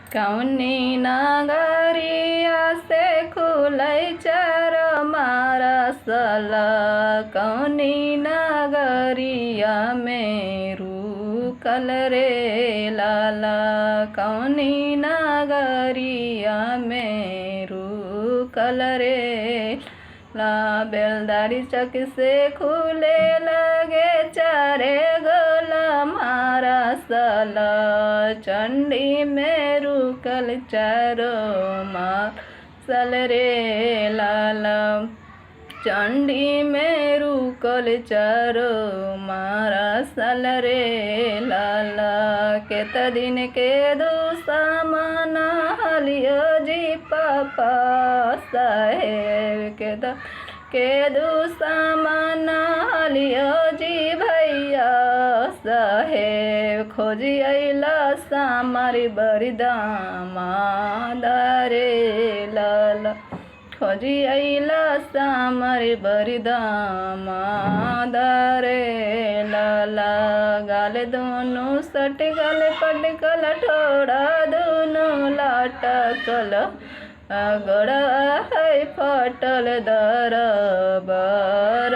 कौनी नगरिया से खुलै चार मारा सला, कौनी नगरिया में रुकल रे लाला, कौनी नगरिया में रुकल रे ला। बेलदारी चक से खुले लगे चारे गोला मारा सला, चंडी में रुकल चारो मासल रे लाला, चंडी में रुकल चारो मारा सल रे लाला। केत दिन के दुश्मन हलियो जी पापा साहेब, के दुश्मन हलियो जी भैया साहेब, खोजी अइला सामारी बरिदामाद रे लाला, खोजी अइला सामारी बरिदामाद रे लाला। गाल दोनों सटकल पटकल ठोड़ा दोनों लाटकल, गोड़ा है फटल दरबार